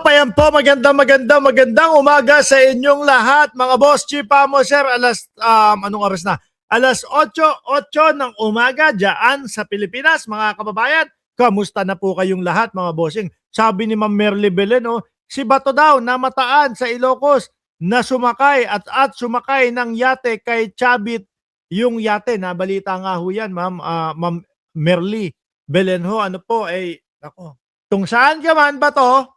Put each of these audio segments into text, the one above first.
Ayan po, magandang umaga sa inyong lahat, mga boss. Chipamo, sir, anong oras na? Alas 8:08 ng umaga dyan sa Pilipinas, mga kababayan. Kamusta na po kayong lahat, mga bossing? Sabi ni Ma'am Merly Belen, si Bato daw namataan sa Ilocos na sumakay at sumakay ng yate kay Chabit. Yung yate, nabalita nga ho yan, Ma'am Merly Belen ho. Ano po, ako, kung saan ka man, Bato,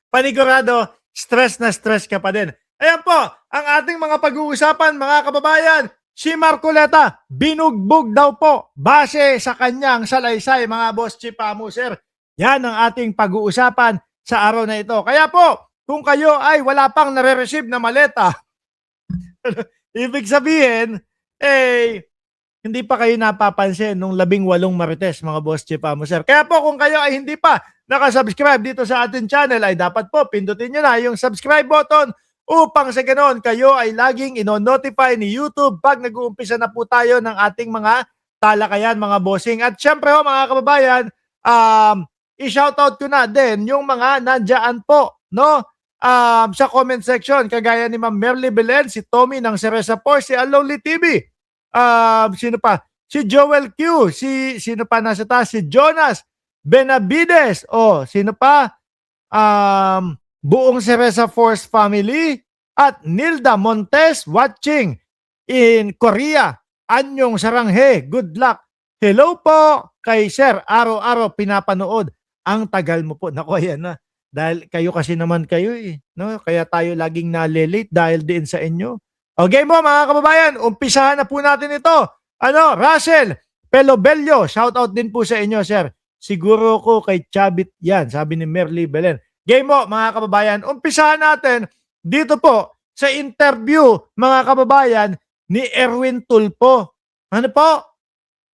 panigurado, stress na stress ka pa din. Ayan po, ang ating mga pag-uusapan, mga kababayan. Si Marcoleta, binugbog daw po base sa kanyang salaysay, mga boss Chipamo, sir. Yan ang ating pag-uusapan sa araw na ito. Kaya po, kung kayo ay wala pang nare-receive na maleta, ibig sabihin, hindi pa kayo napapansin nung 18 Marites, mga boss Chipamo, sir. Kaya po, kung kayo ay hindi pa nakasubscribe dito sa ating channel, ay dapat po pindutin nyo na yung subscribe button upang sa ganoon kayo ay laging ino-notify ni YouTube pag nag-uumpisa na po tayo ng ating mga talakayan, mga bossing. At syempre ho, mga kababayan, i-shoutout ko na din yung mga nandyan po, no? Sa comment section, kagaya ni Ma'am Merly Belen, si Tommy ng Cereza Force, si Aloli TV, sino pa? Si Joel Q, sino pa nasa taas? Si Jonas Benavides, sino pa? Buong Cereza Force family at Nilda Montes watching in Korea. Anyong Saranghe, good luck. Hello po kay Sir, araw-araw pinapanood. Ang tagal mo po. Naku, ayan na. Dahil kayo kasi naman kayo no? Kaya tayo laging nalilate dahil din sa inyo. Okay mo, mga kababayan, umpisahan na po natin ito. Russell Pelobello, shout out din po sa inyo, sir. Siguro ko kay Chabit yan, sabi ni Merly Belen. Game mo, mga kababayan, umpisahan natin dito po sa interview, mga kababayan, ni Erwin Tulfo. Ano po?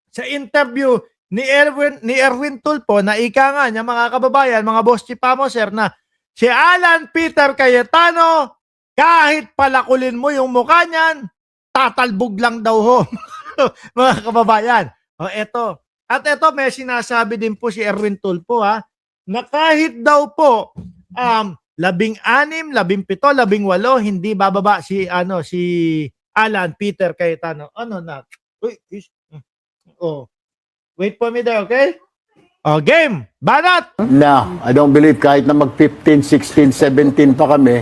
Sa interview ni Erwin Tulfo, na ika nga niya, mga kababayan, mga boss Chipamo, sir, na si Alan Peter Cayetano, kahit palakulin mo yung mukha niyan, tatalbog lang daw ho, mga kababayan. Eto. At eto, may sinasabi din po si Erwin Tulfo, na kahit daw po 16, 17, 18, hindi bababa si Alan Peter Cayetano. Wait for me there, okay? Game! Banat! No, I don't believe kahit na mag 15, 16, 17 pa kami,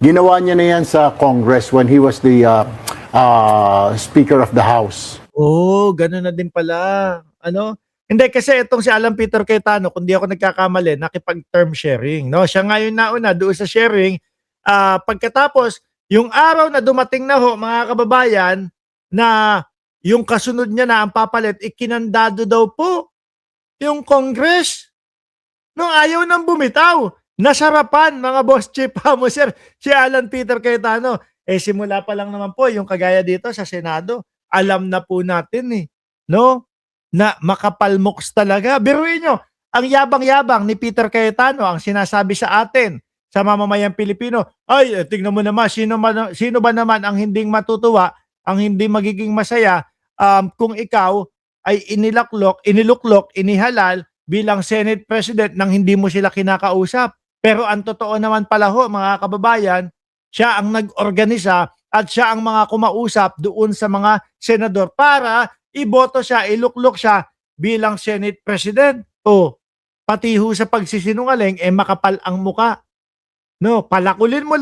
ginawa niya na yan sa Congress when he was the Speaker of the House. Ganun na din pala. Hindi, kasi itong si Alan Peter Cayetano, kung di ako nagkakamali, nakipag-term sharing. No? Siya ngayon nauna doon sa sharing. Pagkatapos, yung araw na dumating na ho, mga kababayan, na yung kasunod niya na ang papalit, ikinandado daw po yung Congress. No, ayaw nang bumitaw. Nasarapan, mga boss Chipamo, sir, si Alan Peter Cayetano. Simula pa lang naman po yung kagaya dito sa Senado. Alam na po natin no? Na makapalmoks talaga. Biruin nyo, ang yabang-yabang ni Peter Cayetano ang sinasabi sa atin, sa mamamayang Pilipino, tingnan mo naman, sino ba naman ang hindi matutuwa, ang hindi magiging masaya kung ikaw ay iniluklok, inihalal bilang Senate President nang hindi mo sila kinakausap. Pero ang totoo naman pala ho, mga kababayan, siya ang nag-organisa at siya ang mga kumausap doon sa mga senador para iboto siya, iluklok siya bilang Senate President. Pati ho sa pagsisinungaling, makapal ang muka. No, palakulin mo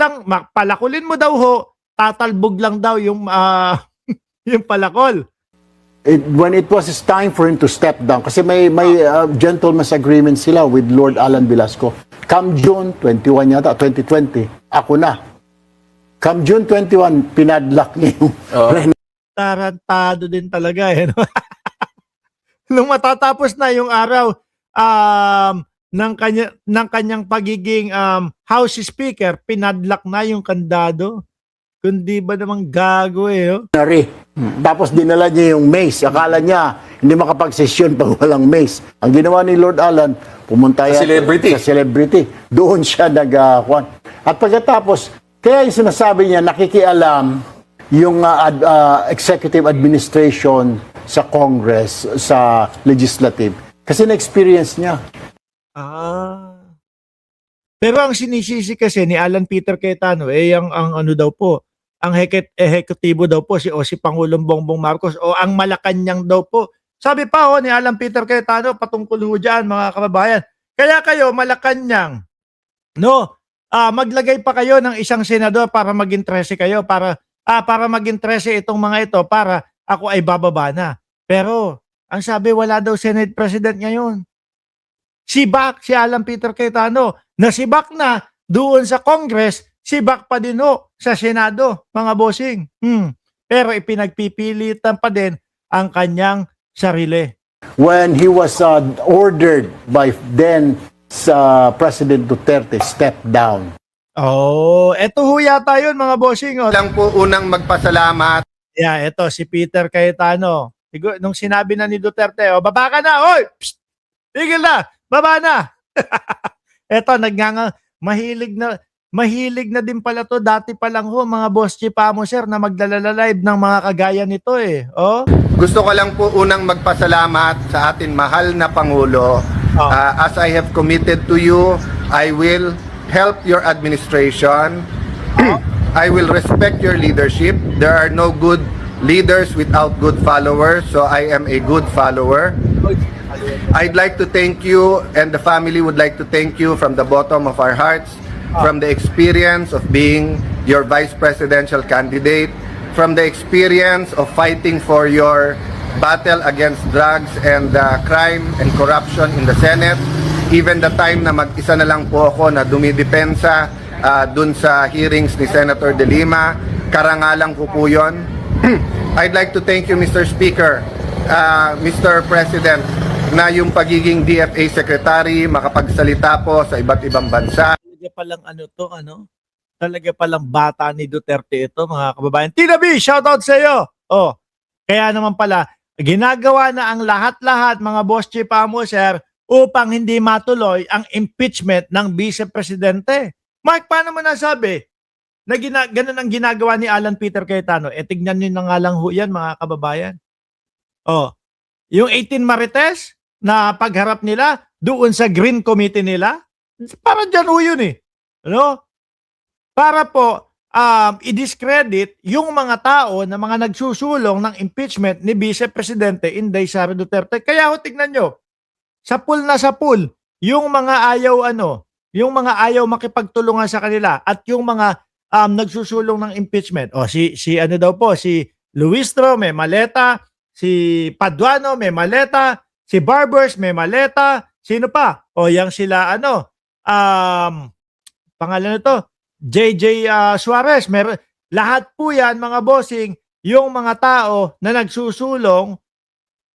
daw ho, tatalbog lang daw yung yung palakol. When it was time for him to step down, kasi may gentleman's agreement sila with Lord Alan Velasco. Come June 21 yata, 2020, ako na. Come June 21, pinadlock niya yung Tarantado din talaga no? Nung matatapos na yung araw ng kanyang pagiging House Speaker, pinadlock na yung kandado. Kundi ba namang gago Tapos dinala niya yung mace. Akala niya hindi makapag-session pag walang mace. Ang ginawa ni Lord Alan, pumunta sa celebrity. Doon siya nag-kwan. At pagkatapos, kaya yung sinasabi niya, nakikialam yung executive administration sa Congress, sa legislative. Kasi na-experience niya. Pero ang sinisisi kasi ni Alan Peter Cayetano, ang ano daw po, ang ehekutibo daw po o si Pangulong Bongbong Marcos o ang Malacanang daw po. Sabi pa ni Alan Peter Cayetano patungkol ho dyan, mga kababayan. Kaya kayo, Malacanang, no, maglagay pa kayo ng isang senador para maging 13 kayo, para maging 13 itong mga ito para ako ay bababa na. Pero, ang sabi, wala daw Senate President ngayon. Si Alan Peter Cayetano, nasibak na doon sa Congress, sibak pa din sa Senado, mga bossing. Pero ipinagpipilitan pa din ang kanyang sarili. When he was ordered by then President Duterte step down. Eto ho yata yun, mga bossing. Lang po unang magpasalamat. Yeah, eto si Peter Cayetano. Nung sinabi na ni Duterte, baba ka na, oy! Psst! Tigil na! Baba na! Eto, mahilig na din pala to. Dati pa lang mga boss Chipamo, sir, na maglalalive ng mga kagaya nito Gusto ko lang po unang magpasalamat sa atin mahal na Pangulo. As I have committed to you, I will help your administration. I will respect your leadership. There are no good leaders without good followers, so I am a good follower. I'd like to thank you, and the family would like to thank you from the bottom of our hearts, from the experience of being your vice presidential candidate, from the experience of fighting for your battle against drugs and crime and corruption in the Senate, even the time na mag-isa na lang po ako na dumidepensa dun sa hearings ni Senator De Lima, karangalan ko po yun. I'd like to thank you, Mr. Speaker, Mr. President, na yung pagiging DFA Secretary, makapagsalita po sa iba't ibang bansa. Talaga palang talaga palang bata ni Duterte ito, mga kababayan. Tina B, shoutout sa iyo. Kaya naman pala, ginagawa na ang lahat-lahat, mga boss Chipamo, sir, upang hindi matuloy ang impeachment ng Vice Presidente. Mark, paano mo nasabi na ganun ang ginagawa ni Alan Peter Cayetano? Tignan nyo na nga lang ho yan, mga kababayan. Yung 18 Marites na pagharap nila doon sa Green Committee nila, para dyan ho yun Para po i-discredit yung mga tao na mga nagsusulong ng impeachment ni Vice Presidente Inday Sara Duterte. Kaya ho, tignan nyo, sa pool, yung mga ayaw makipagtulungan sa kanila at yung mga nagsusulong ng impeachment. Si Luis Tro may maleta, si Paduano may maleta, si Barbers may maleta, sino pa? Yang sila pangalan nito, JJ Suarez, lahat po yan, mga bossing, yung mga tao na nagsusulong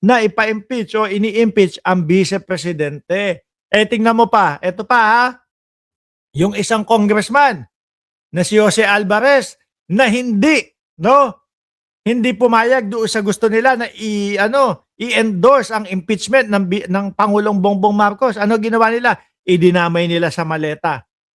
na ipa-impeach o ini-impeach ang Vice Presidente. Tingnan mo pa, eto pa yung isang congressman na si Jose Alvarez na hindi pumayag doon sa gusto nila na i-endorse ang impeachment ng Pangulong Bongbong Marcos. Ano ginawa nila? Idinamay nila sa maleta.